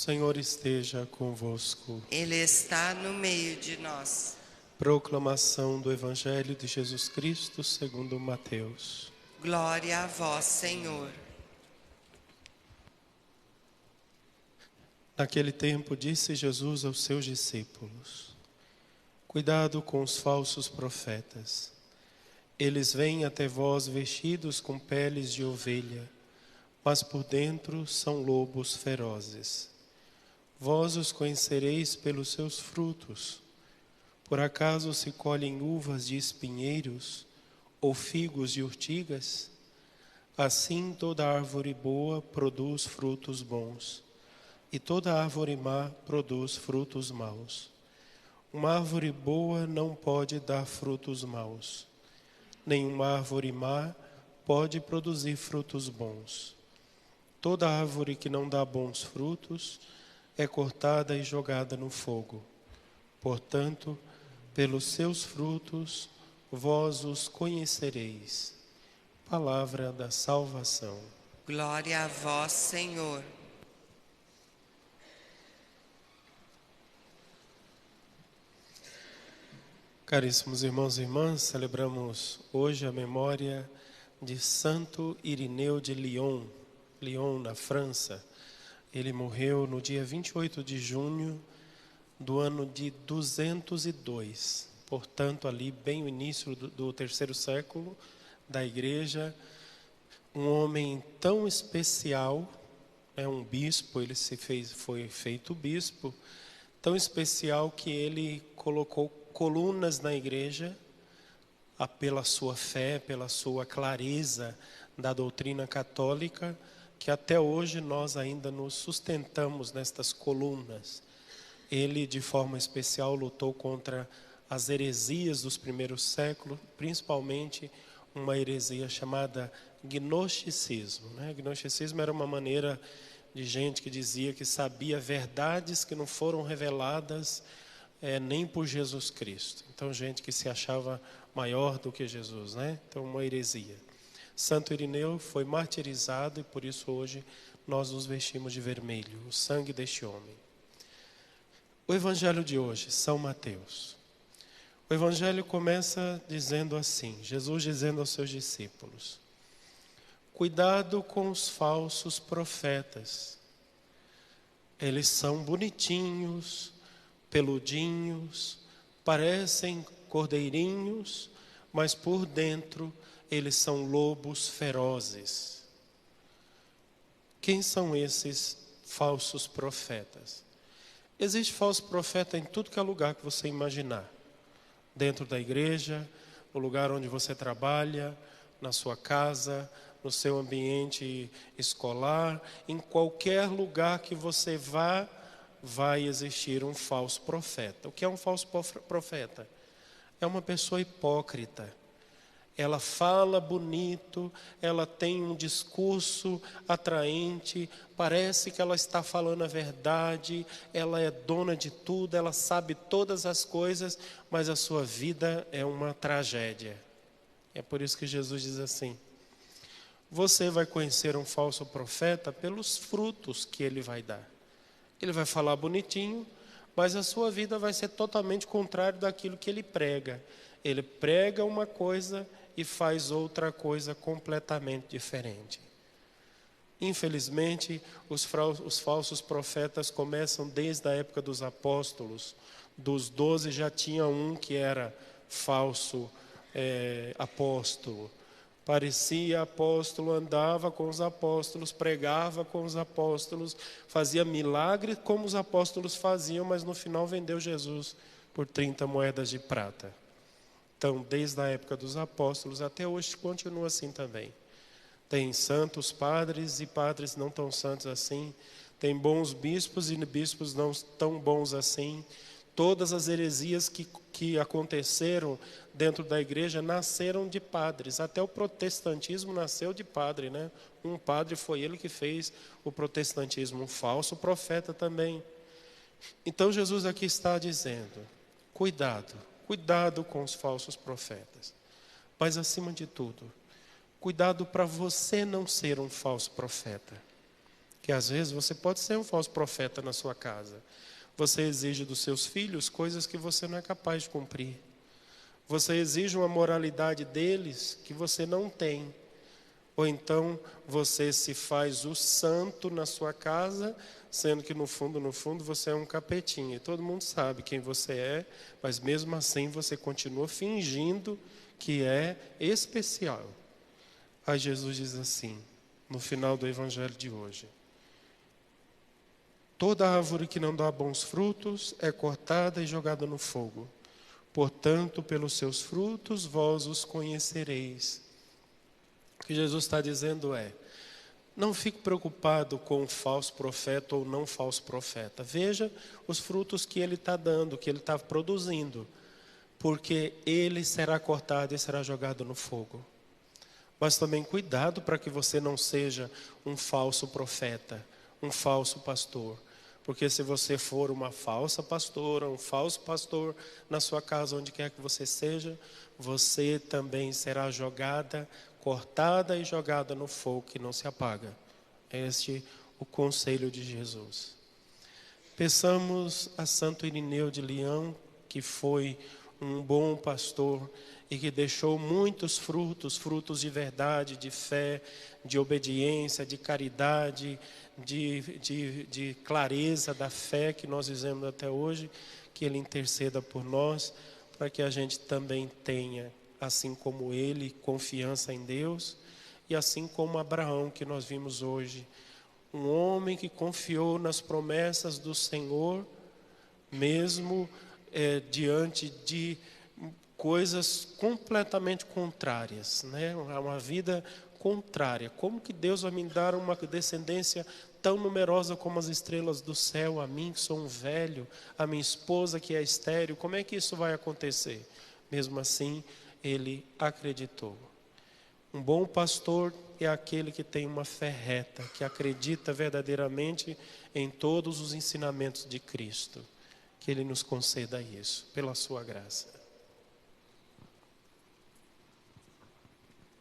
Senhor esteja convosco. Ele está no meio de nós. Proclamação do Evangelho de Jesus Cristo segundo Mateus. Glória a vós, Senhor. Naquele tempo disse Jesus aos seus discípulos: Cuidado com os falsos profetas. Eles vêm até vós vestidos com peles de ovelha, mas por dentro são lobos ferozes. Vós os conhecereis pelos seus frutos. Por acaso se colhem uvas de espinheiros ou figos de urtigas? Assim toda árvore boa produz frutos bons, e toda árvore má produz frutos maus. Uma árvore boa não pode dar frutos maus, nenhuma árvore má pode produzir frutos bons. Toda árvore que não dá bons frutos é cortada e jogada no fogo. Portanto, pelos seus frutos vós os conhecereis. Palavra da salvação. Glória a vós, Senhor. Caríssimos irmãos e irmãs, celebramos hoje a memória de Santo Irineu de Lyon, na França. Ele morreu no dia 28 de junho do ano de 202, portanto ali bem o início do terceiro século da igreja. Um homem tão especial, um bispo, foi feito bispo, tão especial que ele colocou colunas na igreja, pela sua fé, pela sua clareza da doutrina católica, que até hoje nós ainda nos sustentamos nestas colunas. Ele, de forma especial, lutou contra as heresias dos primeiros séculos, principalmente uma heresia chamada gnosticismo. Gnosticismo era uma maneira de gente que dizia que sabia verdades que não foram reveladas nem por Jesus Cristo. Então, gente que se achava maior do que Jesus, Então, uma heresia. Santo Irineu foi martirizado e por isso hoje nós nos vestimos de vermelho, o sangue deste homem. O Evangelho de hoje, São Mateus. O Evangelho começa dizendo assim, Jesus dizendo aos seus discípulos: Cuidado com os falsos profetas. Eles são bonitinhos, peludinhos, parecem cordeirinhos, mas por dentro eles são lobos ferozes. Quem são esses falsos profetas? Existe falso profeta em tudo que é lugar que você imaginar. Dentro da igreja, no lugar onde você trabalha, na sua casa, no seu ambiente escolar, em qualquer lugar que você vá, vai existir um falso profeta. O que é um falso profeta? É uma pessoa hipócrita. Ela fala bonito, ela tem um discurso atraente, parece que ela está falando a verdade, ela é dona de tudo, ela sabe todas as coisas, mas a sua vida é uma tragédia. É por isso que Jesus diz assim: você vai conhecer um falso profeta pelos frutos que ele vai dar. Ele vai falar bonitinho, mas a sua vida vai ser totalmente contrário daquilo que ele prega. Ele prega uma coisa e faz outra coisa completamente diferente. Infelizmente, os falsos profetas começam desde a época dos apóstolos. Dos 12 já tinha um que era falso apóstolo. Parecia apóstolo, andava com os apóstolos, pregava com os apóstolos, fazia milagres como os apóstolos faziam, mas no final vendeu Jesus por 30 moedas de prata. Então, desde a época dos apóstolos até hoje continua assim também. Tem santos padres e padres não tão santos assim. Tem bons bispos e bispos não tão bons assim. Todas as heresias que aconteceram dentro da igreja nasceram de padres. Até o protestantismo nasceu de padre, Um padre foi ele que fez o protestantismo, um falso profeta também. Então Jesus aqui está dizendo: cuidado com os falsos profetas. Mas acima de tudo, cuidado para você não ser um falso profeta. Que às vezes você pode ser um falso profeta na sua casa. Você exige dos seus filhos coisas que você não é capaz de cumprir. Você exige uma moralidade deles que você não tem. Ou então você se faz o santo na sua casa, sendo que no fundo, você é um capetinha. Todo mundo sabe quem você é, mas mesmo assim você continua fingindo que é especial. Aí Jesus diz assim, no final do evangelho de hoje: toda árvore que não dá bons frutos é cortada e jogada no fogo. Portanto, pelos seus frutos vós os conhecereis. O que Jesus está dizendo é: não fique preocupado com o falso profeta ou não falso profeta. Veja os frutos que ele está dando, que ele está produzindo. Porque ele será cortado e será jogado no fogo. Mas também cuidado para que você não seja um falso profeta, um falso pastor. Porque se você for uma falsa pastora, um falso pastor na sua casa, onde quer que você seja, você também será cortada e jogada no fogo que não se apaga. Este é o conselho de Jesus. Peçamos a Santo Irineu de Lyon, que foi um bom pastor e que deixou muitos frutos de verdade, de fé, de obediência, de caridade, de clareza da fé que nós vivemos até hoje, que ele interceda por nós, para que a gente também tenha, assim como ele, confiança em Deus, e assim como Abraão, que nós vimos hoje, um homem que confiou nas promessas do Senhor, mesmo diante de coisas completamente contrárias, né? Uma vida contrária. Como que Deus vai me dar uma descendência tão numerosa como as estrelas do céu, a mim que sou um velho, a minha esposa que é estéril? Como é que isso vai acontecer? Mesmo assim, ele acreditou. Um bom pastor é aquele que tem uma fé reta, que acredita verdadeiramente em todos os ensinamentos de Cristo. Que ele nos conceda isso, pela sua graça.